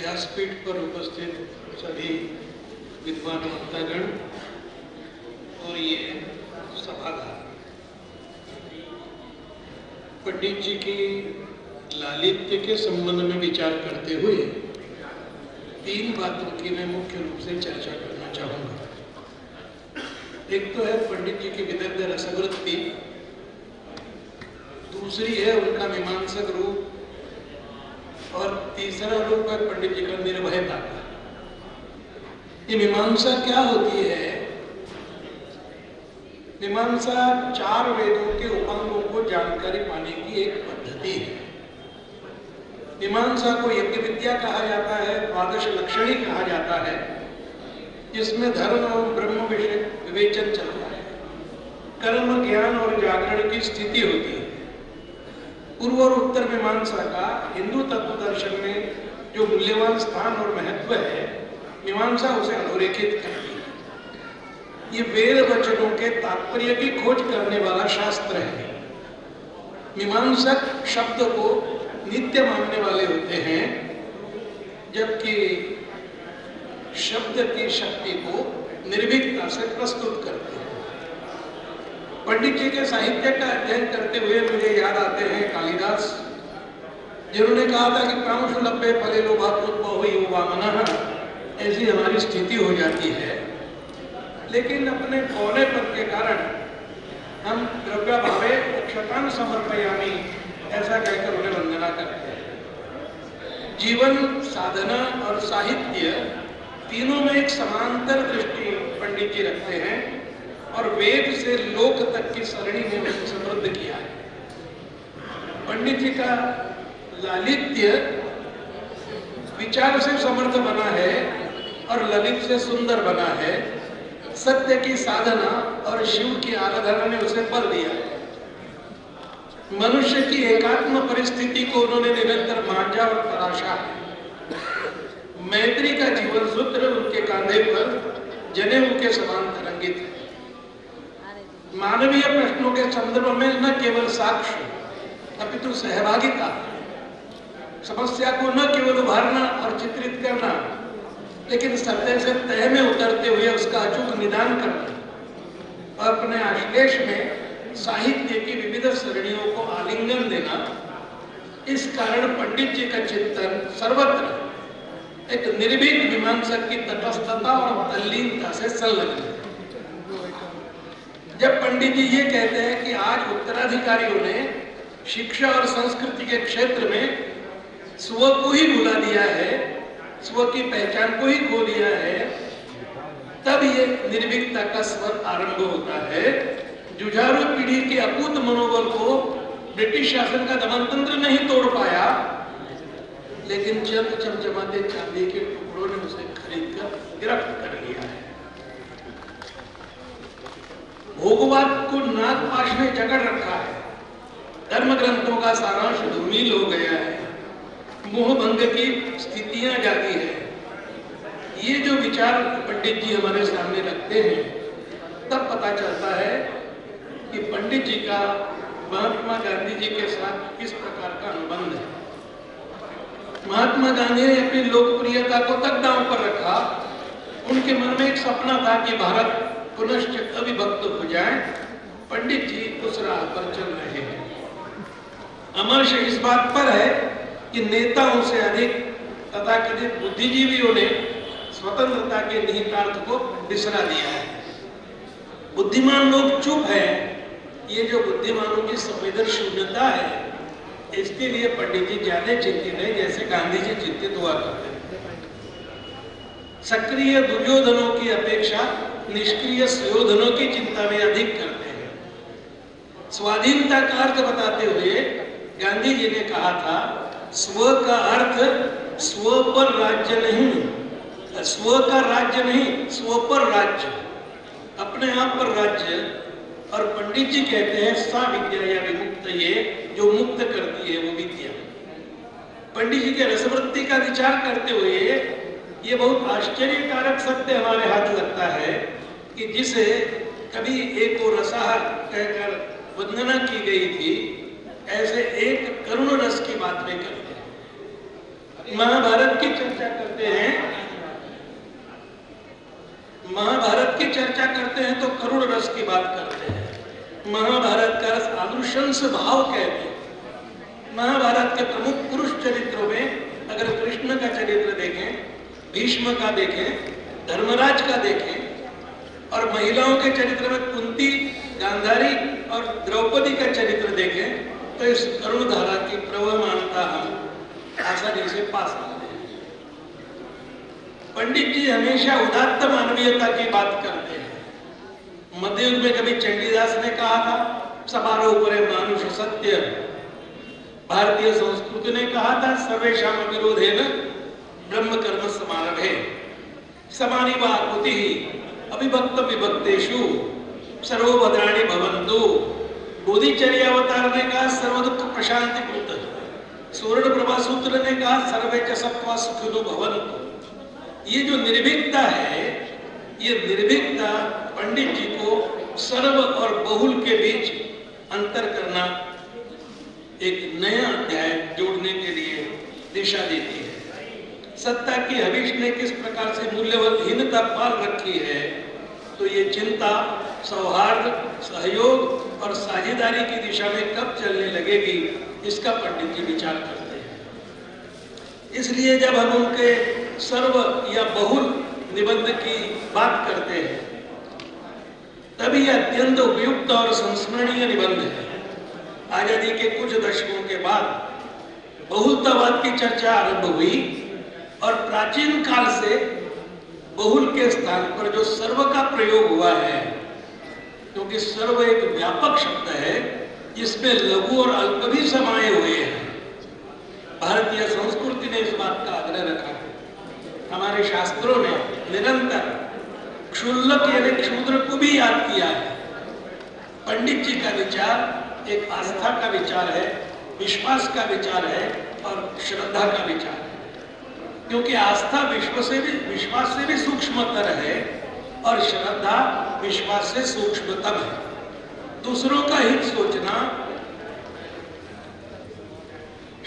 व्यासपीठ पर उपस्थित सभी विद्वान वक्तागण और ये सभागार, पंडित जी की लालित्य के संबंध में विचार करते हुए तीन बातों की मैं मुख्य रूप से चर्चा करना चाहूंगा। एक तो है पंडित जी की विदग्ध रसवृत्ति, दूसरी है उनका मीमांसक रूप, और तीसरा रूप है पंडित जी का निर्भयता। ये मीमांसा क्या होती है? मीमांसा चार वेदों के उपांगों को जानकारी पाने की एक पद्धति है। मीमांसा को यज्ञ विद्या कहा जाता है, द्वादश लक्षणी कहा जाता है, जिसमें धर्म और ब्रह्म विषय विवेचन चलता है, कर्म, ज्ञान और जागरण की स्थिति होती है। पूर्व और उत्तर मीमांसा का हिंदू तत्व दर्शन में जो मूल्यवान स्थान और महत्व है, मीमांसा उसे अधोरेखित करती है। ये वेद वचनों के तात्पर्य की खोज करने वाला शास्त्र है। मीमांसक शब्द को नित्य मानने वाले होते हैं, जबकि शब्द की शक्ति को निर्भीकता से प्रस्तुत करते हैं। पंडित जी के साहित्य का अध्ययन करते हुए मुझे याद आते हैं कालिदास, जिन्होंने कहा था कि प्रांशु लभ्ये फले लोभात्मोद्भवो वामनः, ऐसी हमारी स्थिति हो जाती है। लेकिन अपने भोलेपन के कारण हम द्रव्याभावे क्षतान समर्पयामि ऐसा कहकर उन्हें वंदना करते हैं। जीवन, साधना और साहित्य तीनों में एक समांतर दृष्टि पंडित जी रखते हैं और वेद से लोक तक की सरणी में उसे समृद्ध किया है। पंडित जी का लालित्य विचार से समर्थ बना है और ललित से सुंदर बना है। सत्य की साधना और शिव की आराधना ने उसे बल दिया है। मनुष्य की एकात्म परिस्थिति को उन्होंने निरंतर मांझा और तराशा है। मैत्री का जीवन सूत्र उनके कांधे पर जनेऊ के समान तरंगित है। मानवीय प्रश्नों के संदर्भ में न केवल साक्ष्य अपितु सहभागिता, समस्या को न केवल उभारना और चित्रित करना, लेकिन सत्य से तह में उतरते हुए उसका अचूक निदान करना और अपने आश्लेष में साहित्य की विविध सरणियों को आलिंगन देना। इस कारण पंडित जी का चिंतन सर्वत्र एक निर्भीक मीमांसक की तटस्थता और तल्लीनता से संलग्न है। जब पंडित जी ये कहते हैं कि आज उत्तराधिकारियों ने शिक्षा और संस्कृति के क्षेत्र में स्व को ही भुला दिया है, स्व की पहचान को ही खो दिया है, तब ये निर्भीकता का स्वर आरंभ होता है। जुझारू पीढ़ी के अकूत मनोबल को ब्रिटिश शासन का दमनतंत्र नहीं तोड़ पाया, लेकिन चंद चमचमाते चांदी के टुकड़ों ने उसे खरीद कर गिरफ्त कर लिया है। भोगवाद को नागपाश में जकड़ रखा है। धर्म ग्रंथों का सारांश धूमिल हो गया है। मोह भंग की स्थितियां जाती है। ये जो विचार पंडित जी हमारे सामने रखते हैं, तब पता चलता है कि पंडित जी का महात्मा गांधी जी के साथ किस प्रकार का अनुबंध है। महात्मा गांधी ने अपनी लोकप्रियता को तक दांव पर रखा। उनके मन में एक सपना था कि भारत पुनश्च अविभक्त हो जाए। पंडित जी उस राह पर चल रहे हैं। अमर्ष इस बात पर है कि नेताओं से अधिक तथाकथित बुद्धिजीवियों ने स्वतंत्रता के निहितार्थ को बिसरा दिया है। बुद्धिमान लोग चुप हैं। ये जो बुद्धिमानों की संवेदन शून्यता है, इसके लिए पंडित जी ज्यादा चिंतित है जैसे गांधी जी चिंतित हुआ करते हैं। सक्रिय दुर्योधनों की अपेक्षा निष्क्रिय सुयोधनों की चिंता में अधिक करते हैं। स्वाधीनता का अर्थ बताते हुए गांधी जी ने कहा था, स्व का अर्थ स्व पर राज्य नहीं, स्व का राज्य नहीं, स्व पर राज्य, अपने आप पर राज्य। और पंडित जी कहते हैं सा विद्या या विमुक्त, ये जो मुक्त करती है वो विद्या। पंडित जी के रसवृत्ति का विचार करते हुए ये बहुत आश्चर्यकारक सत्य हमारे हाथ लगता है कि जिसे कभी एक और रसाह कहकर वंदना की गई थी, ऐसे एक करुण रस की बात में करते हैं। महाभारत की चर्चा करते हैं, महाभारत की चर्चा करते हैं तो करुण रस की बात करते हैं। महाभारत का रस अनुशंस भाव कहते हैं। महाभारत के प्रमुख पुरुष चरित्रों में अगर कृष्ण का चरित्र देखें, भीष्म का देखें, धर्मराज का देखें, और महिलाओं के चरित्र में कुंती, गांधारी और द्रौपदी का चरित्र देखें, तो इस करुण धारा की प्रवहमानता हम आसानी से पा सकते हैं। पंडित जी हमेशा उदात्त मानवीयता की बात करते हैं। मध्ययुग में कभी चंडीदास ने कहा था, समारोह परे मानुष सत्य। भारतीय संस्कृति ने कहा था, सर्वेषाम विरोधेन ब्रह्म कर्म समारभे समानी वाकुति अविभक्त विभक्तेषु सर्वभद्राणि भवन्तु। बोधिचर्य अवतार ने कहा, सर्व दुख प्रशांति कृत। सुवर्ण प्रभा सूत्र ने कहा, सर्वे च सत्त्वा सुखिनो भवन्तु। ये जो निर्भीकता है, ये निर्भीकता पंडित जी को सर्व और बहुल के बीच अंतर करना, एक नया अध्याय जोड़ने के लिए दिशा देती है। सत्ता की हविष ने किस प्रकार से मूल्यहीनता पाल रखी है, तो ये चिंता सौहार्द, सहयोग और साझेदारी की दिशा में कब चलने लगेगी, इसका पंडित जी विचार करते हैं। इसलिए जब हम उनके सर्व या बहुल निबंध की बात करते हैं, तभी यह अत्यंत उपयुक्त और संस्मरणीय निबंध है। आजादी के कुछ दशकों के बाद बहुलतावाद की चर्चा आरंभ हुई और प्राचीन काल से बहुल के स्थान पर जो सर्व का प्रयोग हुआ है, क्योंकि सर्व एक व्यापक शब्द है जिसमें लघु और अल्प भी समाये हुए हैं। भारतीय संस्कृति ने इस बात का आग्रह रखा है। हमारे शास्त्रों ने निरंतर क्षुल्लक यानी क्षुद्र को भी याद किया है। पंडित जी का विचार एक आस्था का विचार है, विश्वास का विचार है और श्रद्धा का विचार है। क्योंकि आस्था विश्वास से भी सूक्ष्मतर है और श्रद्धा विश्वास से सूक्ष्मतम है। दूसरों का हित सोचना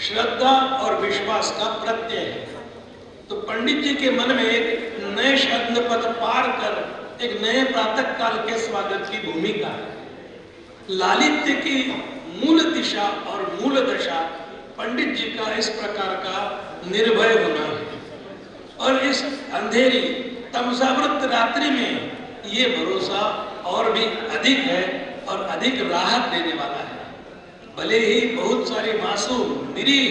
श्रद्धा और विश्वास का प्रत्यय है। तो पंडित जी के मन में एक नए शब्द पथ पार कर एक नए प्रातः काल के स्वागत की भूमिका है। लालित्य की मूल दिशा और मूल दशा पंडित जी का इस प्रकार का निर्भय होना है। और इस अंधेरी तमसावृत रात्रि में ये भरोसा और भी अधिक है और अधिक राहत देने वाला है। भले ही बहुत सारी मासूम, निरीह,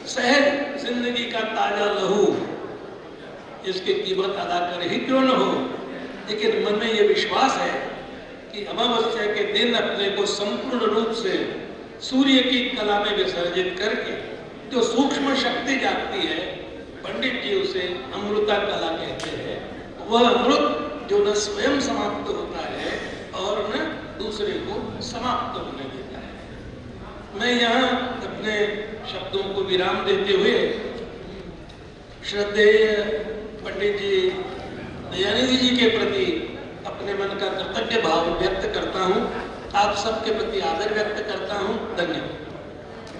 सहज जिंदगी का ताजा लहू इसकी कीमत अदा कर ही क्यों न हो, लेकिन मन में ये विश्वास है कि अमावस्या के दिन अपने को संपूर्ण रूप से सूर्य की कला में विसर्जित करके जो सूक्ष्म शक्ति जागती है, पंडित जी उसे अमृता कला कहते हैं। वह अमृत जो न स्वयं समाप्त होता है और न दूसरे को समाप्त होने देता है। मैं यहाँ अपने शब्दों को विराम देते हुए श्रद्धेय पंडित जी दयानिधि जी के प्रति अपने मन का कृतज्ञ भाव व्यक्त करता हूँ। आप सबके प्रति आदर व्यक्त करता हूँ। धन्यवाद।